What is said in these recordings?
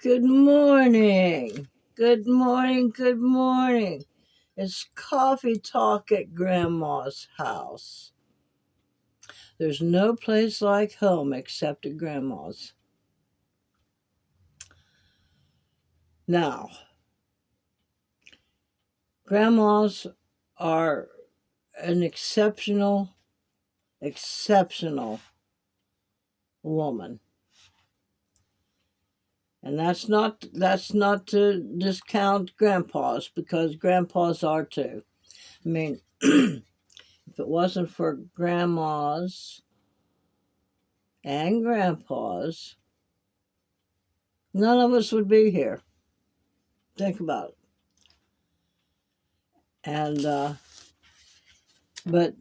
Good morning. Good morning. Good morning. It's coffee talk at Grandma's house. There's no place like home except at Grandma's. Now, Grandmas are an exceptional woman. And that's not to discount grandpas, because grandpas are too. I mean, if it wasn't for grandmas and grandpas, none of us would be here. Think about it. And but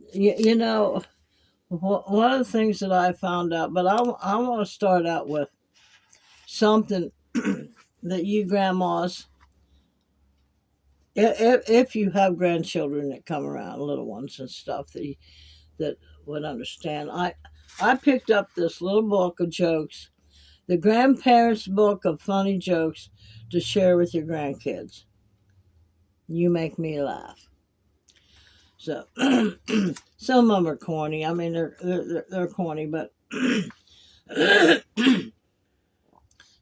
one of the things that I found out. But I want to start out with something that you grandmas, if you have grandchildren that come around, little ones and stuff, that would understand. I picked up this little book of jokes, the grandparents' book of funny jokes to share with your grandkids. You make me laugh. So some of them are corny. I mean, they're corny, but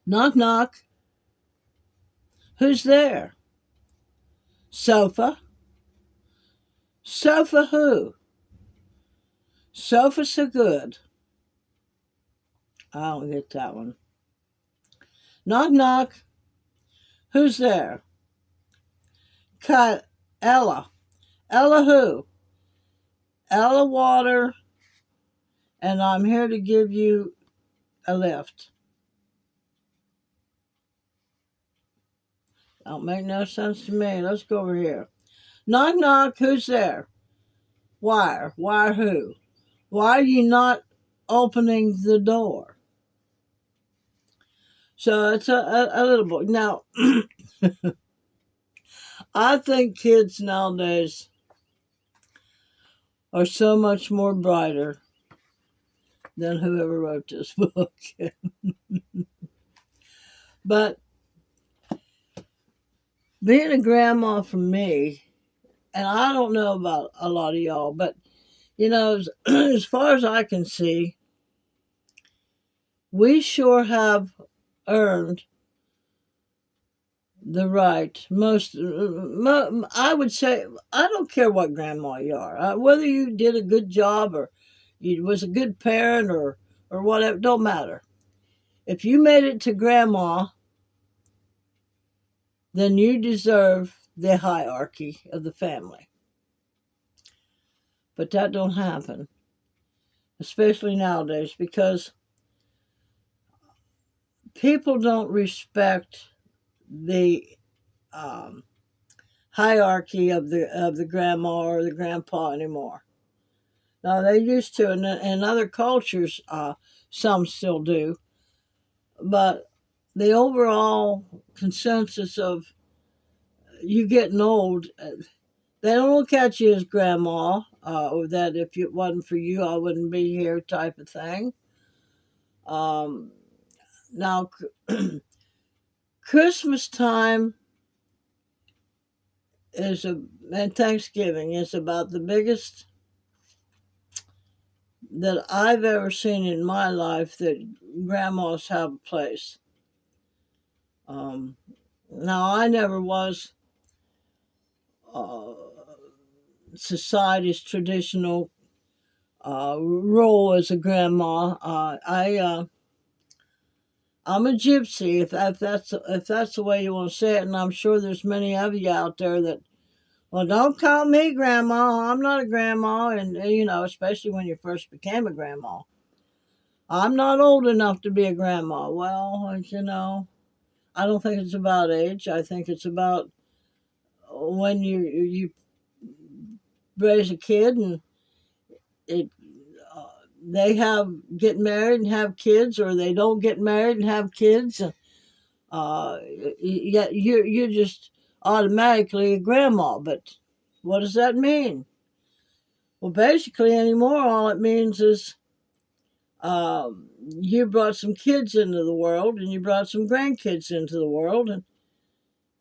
knock knock. Who's there? Sofa. Sofa who? Sofa so good. I don't get that one. Knock knock. Who's there? Ella. Ella who? Ella Water, and I'm here to give you a lift. Don't make no sense to me. Let's go over here. Knock knock. Who's there? Wire. Wire who? Why are you not opening the door? So it's a little book. Now, I think kids nowadays are so much more brighter than whoever wrote this book. But being a grandma for me, and I don't know about a lot of y'all, but as far as I can see, we sure have earned the right. I would say, I don't care what grandma you are, whether you did a good job or you was a good parent or whatever, don't matter. If you made it to grandma, then you deserve the hierarchy of the family. But that don't happen, especially nowadays, because people don't respect the hierarchy of the grandma or the grandpa anymore. Now they used to, and in other cultures, some still do, but the overall consensus of you getting old, they don't look at you as grandma, or that if it wasn't for you, I wouldn't be here type of thing. Now, Christmas time and Thanksgiving is about the biggest that I've ever seen in my life that grandmas have a place. Now, I never was society's traditional role as a grandma. I'm a gypsy, if that's the way you want to say it, and I'm sure there's many of you out there that, well, don't call me grandma. I'm not a grandma, and especially when you first became a grandma. I'm not old enough to be a grandma. Well, I don't think it's about age. I think it's about when you raise a kid and it they get married and have kids, or they don't get married and have kids. You're just automatically a grandma. But what does that mean? Well, basically anymore, all it means is You brought some kids into the world, and you brought some grandkids into the world,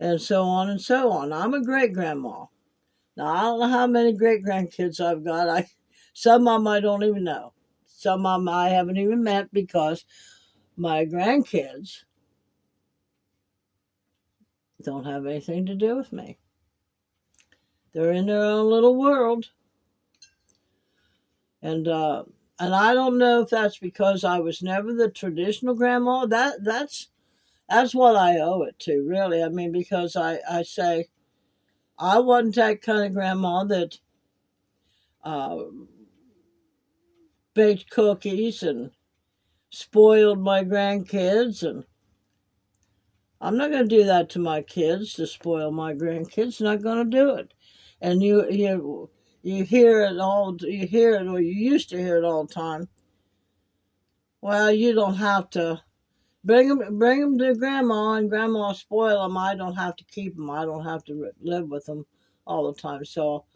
and so on and so on. I'm a great grandma. Now I don't know how many great grandkids I've got. Some of them I don't even know. Some of them I haven't even met because my grandkids don't have anything to do with me. They're in their own little world, and I don't know if that's because I was never the traditional grandma. That's what I owe it to, really. I mean, because I say I wasn't that kind of grandma that uh, baked cookies and spoiled my grandkids, and I'm not going to do that to my kids to spoil my grandkids. Not going to do it. And you hear it all. You hear it, or you used to hear it all the time. Well, you don't have to bring them to grandma, and grandma spoil them. I don't have to keep them. I don't have to live with them all the time. So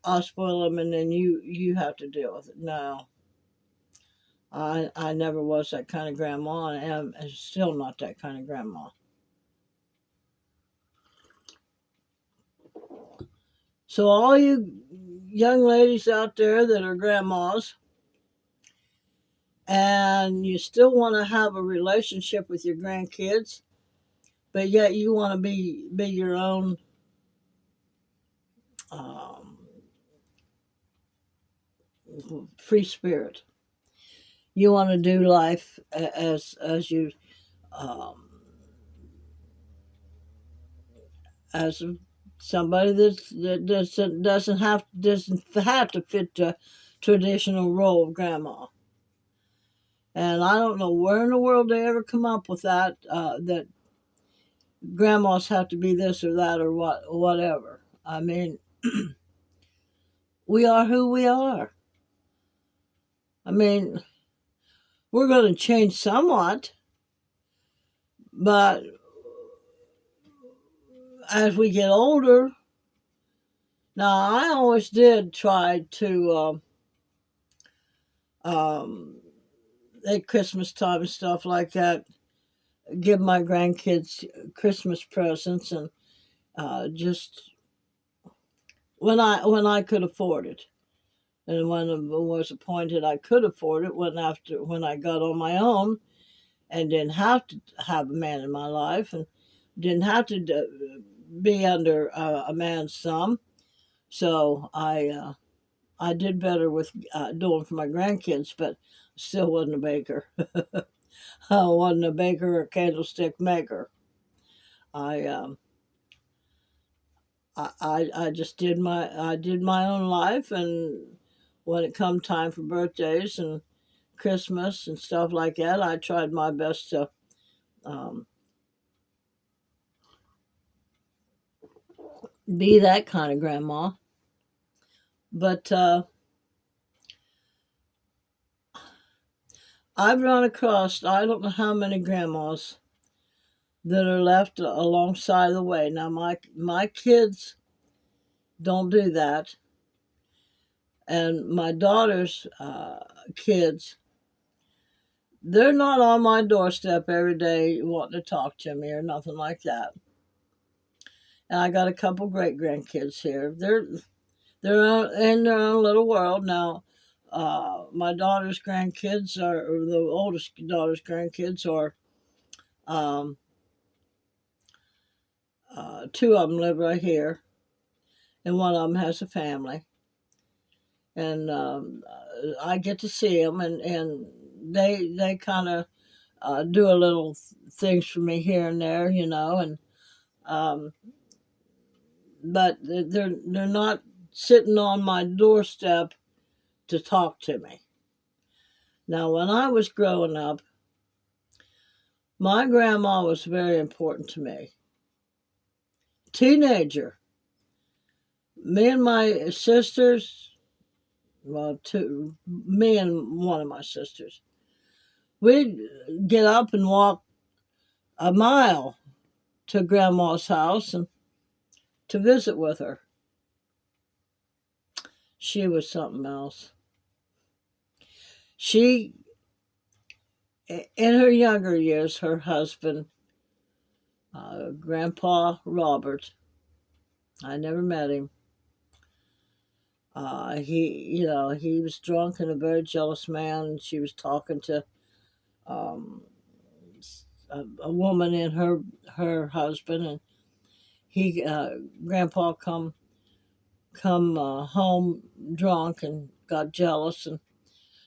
I'll spoil them, and then you have to deal with it. No, I never was that kind of grandma, and I'm still not that kind of grandma. So all you young ladies out there that are grandmas, and you still want to have a relationship with your grandkids, but yet you want to be your own um, free spirit. You want to do life as you um, as somebody that doesn't have to fit the traditional role of grandma. And I don't know where in the world they ever come up with that grandmas have to be this or that or whatever. I mean, we are who we are. I mean, we're going to change somewhat, but as we get older, now I always did try to um, at Christmas time and stuff like that, give my grandkids Christmas presents, and just when I could afford it. And when I was appointed, I could afford it. When I got on my own and didn't have to have a man in my life, and didn't have to be under a man's thumb, so I did better with doing for my grandkids, but still wasn't a baker. I wasn't a baker or candlestick maker. I um, I just did my own life, and when it come time for birthdays and Christmas and stuff like that, I tried my best to um, be that kind of grandma. But I've run across I don't know how many grandmas that are left alongside the way. Now my kids don't do that, and my daughter's kids, they're not on my doorstep every day wanting to talk to me or nothing like that. And I got a couple great grandkids here. They're in their own little world now. My daughter's grandkids or the oldest daughter's grandkids are um, two of them live right here, and one of them has a family. And I get to see them, and they kind of do a little things for me here and there, and um, but they're not sitting on my doorstep to talk to me. Now, when I was growing up, my grandma was very important to me. Teenager, me and my sisters, well, me and one of my sisters, we'd get up and walk a mile to grandma's house and to visit with her. She was something else. She In her younger years, her husband, Grandpa Robert, I never met him. He was drunk and a very jealous man. And she was talking to um, a woman and her husband, and he Grandpa come home drunk and got jealous and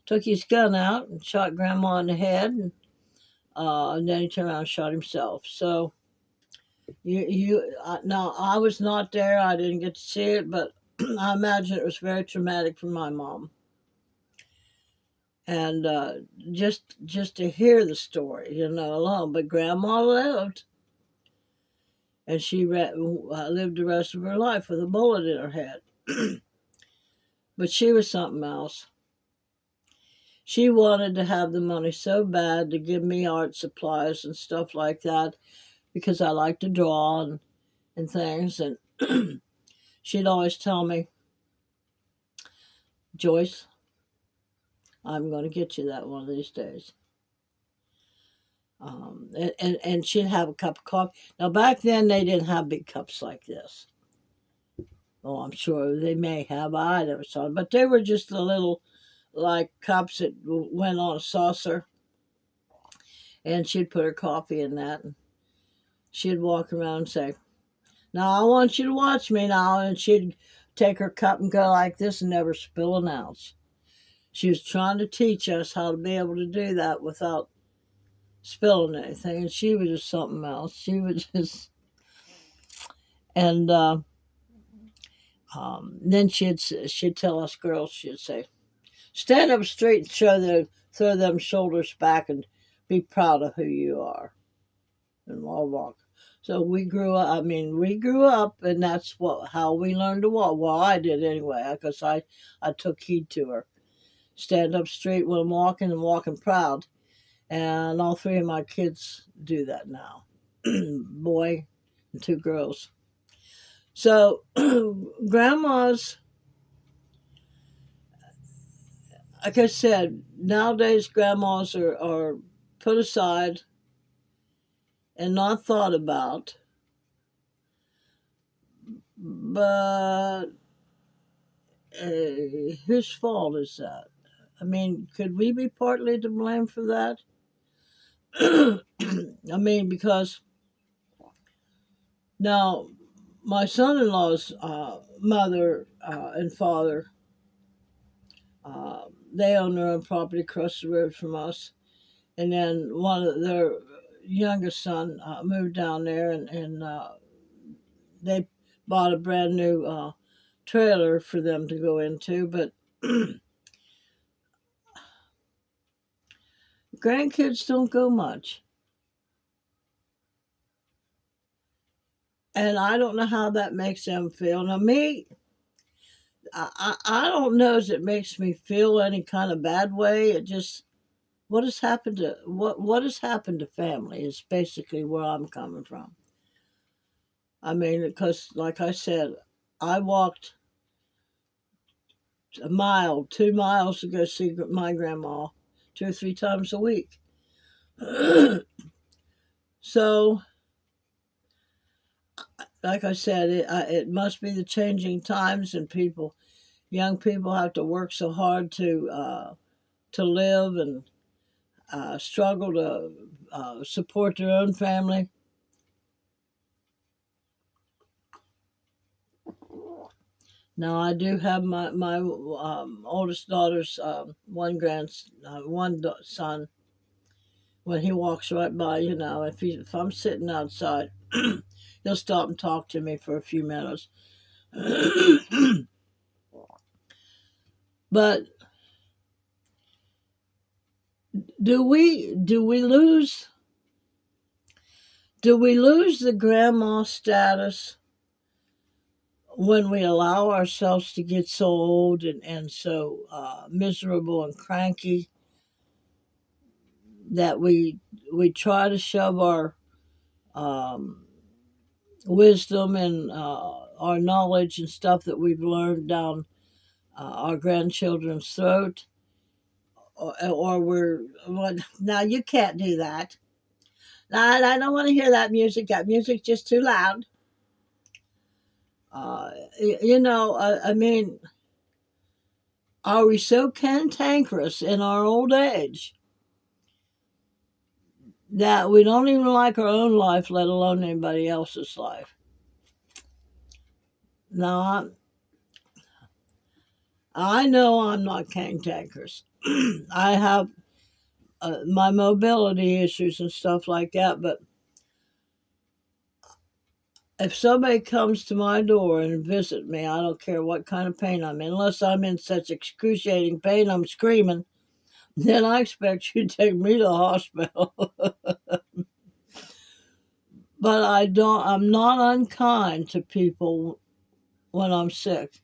took his gun out and shot Grandma in the head, and then he turned around and shot himself. So now I was not there. I didn't get to see it, but I imagine it was very traumatic for my mom. And just to hear the story, alone. But Grandma lived, and she lived the rest of her life with a bullet in her head. But she was something else. She wanted to have the money so bad to give me art supplies and stuff like that because I like to draw and things. And she'd always tell me, Joyce, I'm going to get you that one of these days. And she'd have a cup of coffee. Now, back then, they didn't have big cups like this. Oh, I'm sure they may have. I never saw them. But they were just the little, like, cups that went on a saucer. And she'd put her coffee in that. And she'd walk around and say, now, I want you to watch me now. And she'd take her cup and go like this and never spill an ounce. She was trying to teach us how to be able to do that without spilling anything. And she was just something else. She was just... And then she'd tell us girls, she'd say, stand up straight and throw them shoulders back and be proud of who you are. And we'll walk. So we grew up. I mean, we grew up, and that's how we learned to walk. Well, I did anyway, because I took heed to her. Stand up straight when I'm walking and walking proud. And all three of my kids do that now. Boy and two girls. So grandmas, like I said, nowadays grandmas are put aside and not thought about. But whose fault is that? I mean, could we be partly to blame for that? I mean, because now my son-in-law's mother and father, they own their own property across the road from us. And then one of their youngest son moved down there, and they bought a brand new trailer for them to go into. But grandkids don't go much. And I don't know how that makes them feel. Now, me, I don't know if it makes me feel any kind of bad way. It just what has happened to family is basically where I'm coming from. I mean, because like I said, I walked a mile, 2 miles to go see my grandma 2 or 3 times a week. So, like I said, it must be the changing times, and young people have to work so hard to live and struggle to support their own family. Now I do have my oldest daughter's one son. When he walks right by, if I'm sitting outside, he'll stop and talk to me for a few minutes. But do we lose the grandma status when we allow ourselves to get so old and so miserable and cranky that we try to shove our um, wisdom and our knowledge and stuff that we've learned down our grandchildren's throat? or we're, well, now you can't do that. Now, I don't want to hear that music. That music's just too loud. I mean, are we so cantankerous in our old age that we don't even like our own life, let alone anybody else's life? Now, I know I'm not cantankerous. I have my mobility issues and stuff like that, but if somebody comes to my door and visit me, I don't care what kind of pain I'm in, unless I'm in such excruciating pain I'm screaming, then I expect you to take me to the hospital. But I'm not unkind to people when I'm sick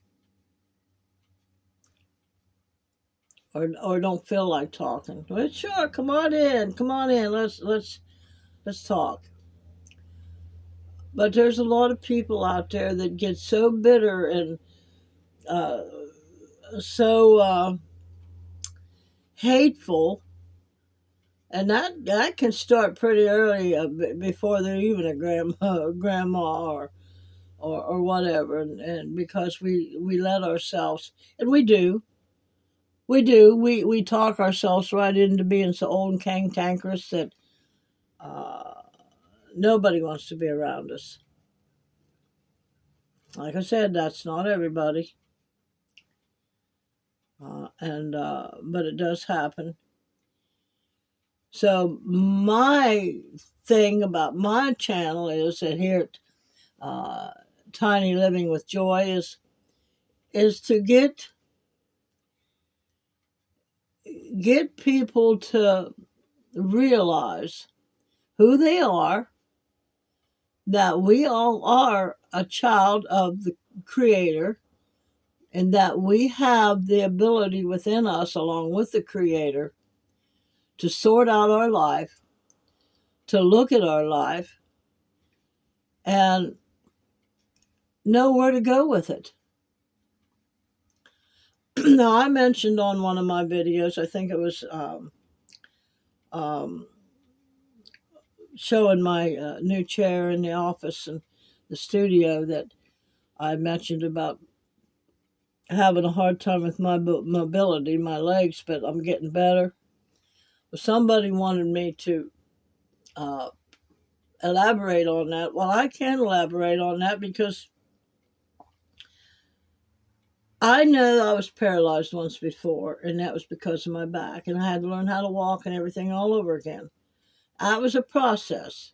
or don't feel like talking. Well, sure, come on in, let's talk. But there's a lot of people out there that get so bitter and uh, so hateful, and that can start pretty early, before they're even a grandma or whatever, and because we let ourselves, and we talk ourselves right into being so old and cantankerous that uh, nobody wants to be around us. Like I said, that's not everybody, and but it does happen. So my thing about my channel is that here at Tiny Living with Joy is to get people to realize who they are, that we all are a child of the Creator, and that we have the ability within us, along with the Creator, to sort out our life, to look at our life, and know where to go with it. Now, I mentioned on one of my videos, I think it was um, showing my new chair in the office and the studio, that I mentioned about having a hard time with my mobility, my legs, but I'm getting better. Well, somebody wanted me to uh, elaborate on that. Well, I can elaborate on that because I know I was paralyzed once before, and that was because of my back, and I had to learn how to walk and everything all over again. That was a process.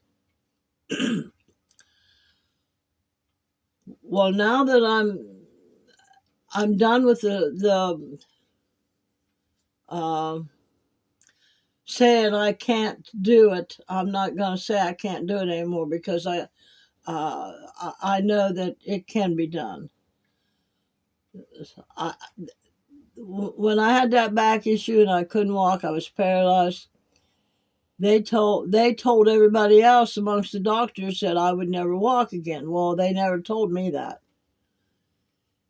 Well, now that I'm done with the uh, saying I can't do it. I'm not going to say I can't do it anymore, because I know that it can be done. I, when I had that back issue and I couldn't walk, I was paralyzed. They told everybody else amongst the doctors that I would never walk again. Well, they never told me that.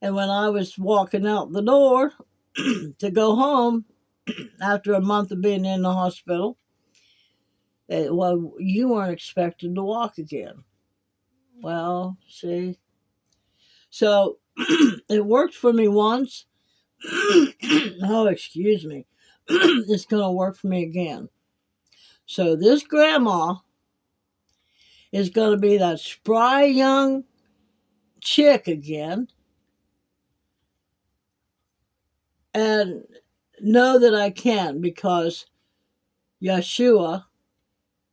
And when I was walking out the door to go home after a month of being in the hospital, well, you weren't expected to walk again. Well, see, so it worked for me once. Oh, excuse me. It's going to work for me again. So this grandma is going to be that spry young chick again, and know that I can, because Yeshua,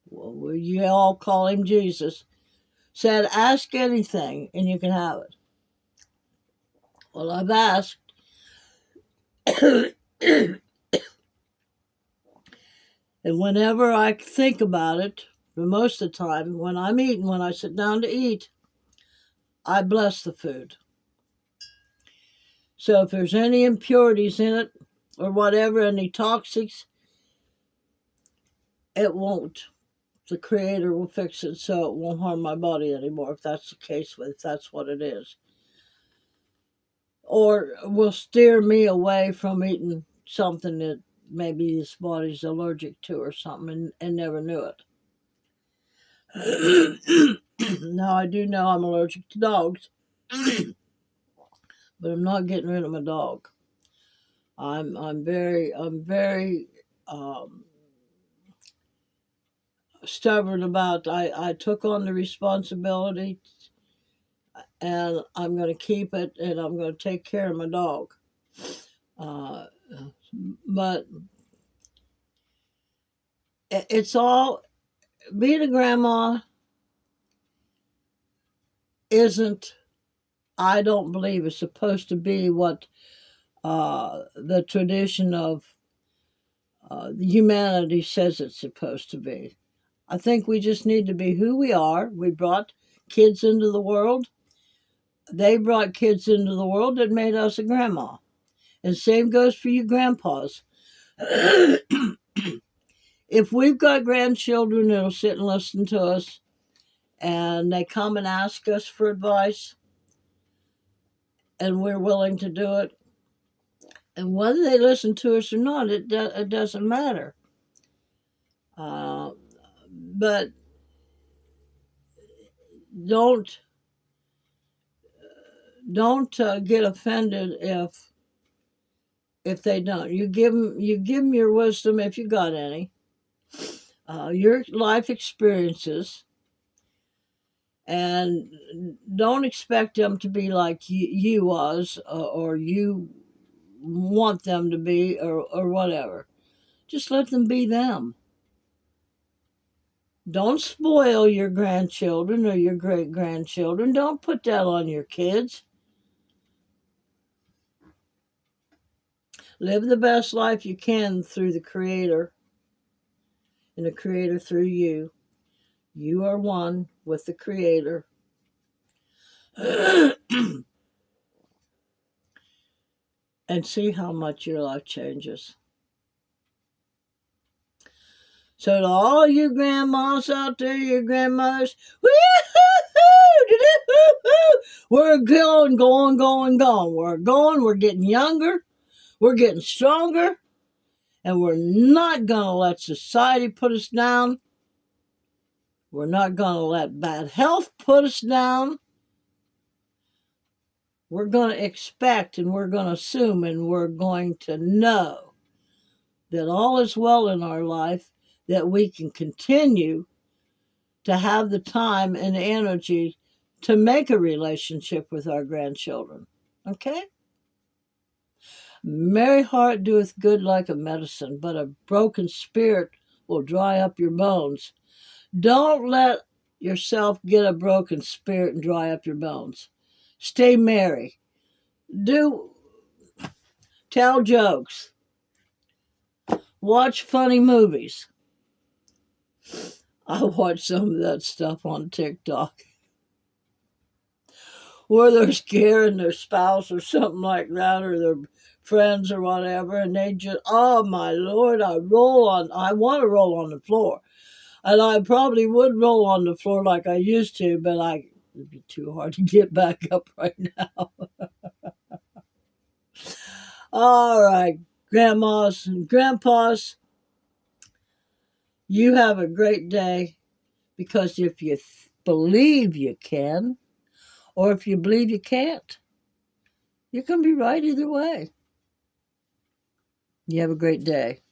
well, you all call him Jesus, said, ask anything and you can have it. Well, I've asked. And whenever I think about it, but most of the time when I'm eating, when I sit down to eat, I bless the food. So if there's any impurities in it or whatever, any toxics, it won't. The Creator will fix it so it won't harm my body anymore, if that's the case, if that's what it is. Or will steer me away from eating something that maybe his body's allergic to or something and never knew it. Now I do know I'm allergic to dogs, but I'm not getting rid of my dog. I'm very um, stubborn about. I took on the responsibility, and I'm going to keep it, and I'm going to take care of my dog. Uh, but it's all, being a grandma isn't. I don't believe it's supposed to be what the tradition of humanity says it's supposed to be. I think we just need to be who we are. We brought kids into the world. They brought kids into the world that made us a grandma. And same goes for you grandpas. If we've got grandchildren that'll sit and listen to us and they come and ask us for advice and we're willing to do it, and whether they listen to us or not, it doesn't matter. But don't get offended if they don't. You give them your wisdom if you got any, your life experiences, and don't expect them to be like you was, or you want them to be, or whatever. Just let them be them. Don't spoil your grandchildren or your great grandchildren. Don't put that on your kids. Live the best life you can through the Creator, and the Creator through you. You are one with the Creator. And see how much your life changes. So to all you grandmas out there, your grandmothers, we're going. We're getting younger, we're getting stronger, and we're not going to let society put us down. We're not going to let bad health put us down. We're going to expect, and we're going to assume, and we're going to know that all is well in our life, that we can continue to have the time and energy to make a relationship with our grandchildren. Okay? Merry heart doeth good like a medicine, but a broken spirit will dry up your bones. Don't let yourself get a broken spirit and dry up your bones. Stay merry. Tell jokes. Watch funny movies. I watch some of that stuff on TikTok where they're scaring their spouse or something like that, or their friends or whatever, and they just, oh my Lord, I want to roll on the floor. And I probably would roll on the floor like I used to, but it'd be too hard to get back up right now. All right, grandmas and grandpas, you have a great day, because if you believe you can, or if you believe you can't, you can be right either way. You have a great day.